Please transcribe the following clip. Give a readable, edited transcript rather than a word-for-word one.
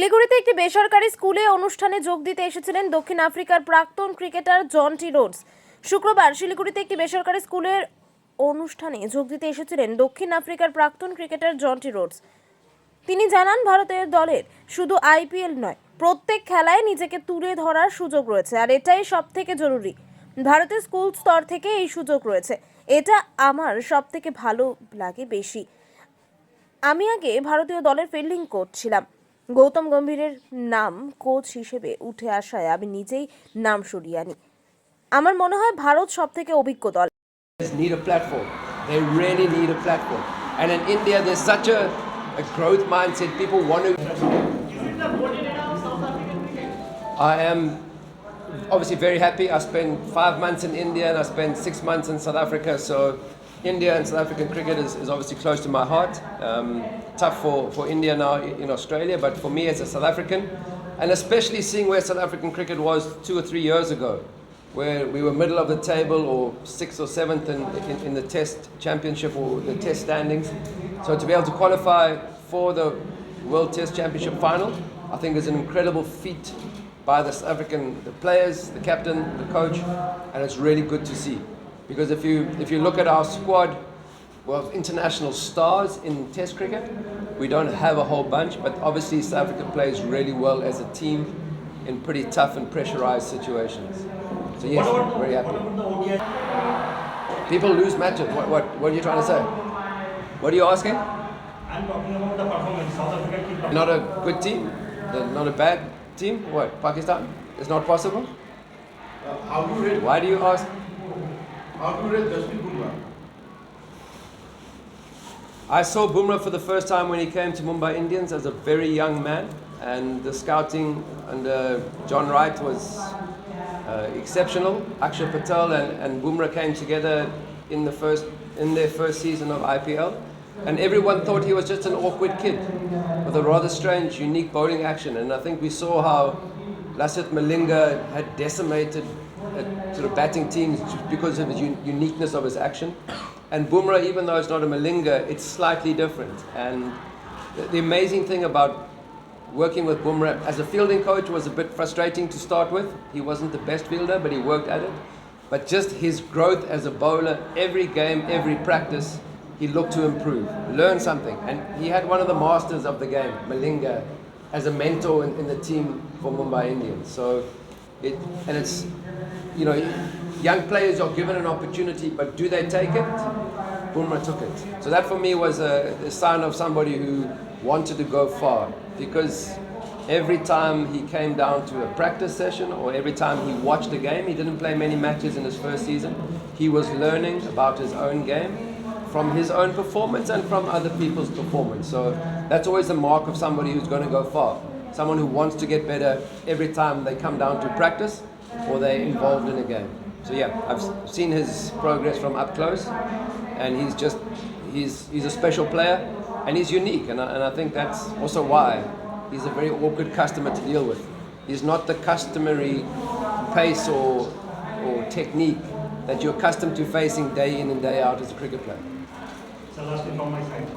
শিলিগুড়িতে একটি বেসরকারি স্কুলে অনুষ্ঠানে যোগ দিতে এসেছিলেন দক্ষিণ আফ্রিকার প্রাক্তন ক্রিকেটার জন্টি রোডস। শুক্রবার শিলিগুড়িতে একটি বেসরকারি স্কুলের অনুষ্ঠানে যোগ দিতে এসেছিলেন দক্ষিণ আফ্রিকার প্রাক্তন ক্রিকেটার জন্টি রোডস। তিনি জানান, ভারতের দলের শুধু আইপিএল নয়, প্রত্যেক খেলায় নিজেকে তুলে ধরার সুযোগ রয়েছে, আর এটাই সবথেকে জরুরি। ভারতের স্কুল স্তর থেকে এই সুযোগ রয়েছে, এটা আমার সবথেকে ভালো লাগে বেশি। আমি আগে ভারতীয় দলের ফিল্ডিং কোচ ছিলাম। গৌতম গম্ভীরের নাম কোচ হিসেবে উঠে আসায় আমি নিজেই নাম সরিয়ে আনি। আমার মনে হয় ভারত সবথেকে অভিজ্ঞ দল। Need a platform. They really need a platform. And in India, there's such a growth mindset. People want to. I am obviously very happy. I spent 5 months in India and I spent 6 months in South Africa. So India and South African cricket is obviously close to my heart. Tough for India now in Australia, but for me as a South African, and especially seeing where South African cricket was 2 or 3 years ago, where we were middle of the table or 6th or 7th in the Test Championship or the Test standings. So to be able to qualify for the World Test Championship final, I think is an incredible feat by the South African, the players, the captain, the coach, and it's really good to see. Because if you look at our squad of international stars in Test cricket, we don't have a whole bunch, but obviously South Africa plays really well as a team in pretty tough and pressurized situations. So yes, very happy. People lose matches. What are you trying to say? What are you asking? I'm talking about the performance. South Africa keep Not a good team? They're not a bad team? What? Pakistan? It's not possible? How do you rate? Why do you ask? How do you rate Jasprit Bumrah? I saw Bumrah for the first time when he came to Mumbai Indians as a very young man, and the scouting under John Wright was exceptional. Akshay Patel and Bumrah came together in their first season of IPL, and everyone thought he was just an awkward kid with a rather strange, unique bowling action. And I think we saw how Lasith Malinga had decimated sort of batting teams just because of his uniqueness of his action. And Bumrah, even though it's not a Malinga, it's slightly different. And the amazing thing about working with Bumrah as a fielding coach was a bit frustrating to start with. He wasn't the best fielder, but he worked at it. But just his growth as a bowler, every game, every practice, he looked to improve, learn something. And he had one of the masters of the game, Malinga, as a mentor in the team for Mumbai Indians. So it's, you know, young players are given an opportunity, but do they take it? Bumrah took it. So that for me was a sign of somebody who wanted to go far, because every time he came down to a practice session or every time he watched a game, he didn't play many matches in his first season, he was learning about his own game from his own performance and from other people's performance. So that's always a mark of somebody who's going to go far. Someone who wants to get better every time they come down to practice or they're involved in a game. So yeah, I've seen his progress from up close, and he's a special player, and he's unique, and I think that's also why he's a very awkward customer to deal with. He's not the customary pace or technique that you're accustomed to facing day in and day out as a cricket player. So lastly from my side.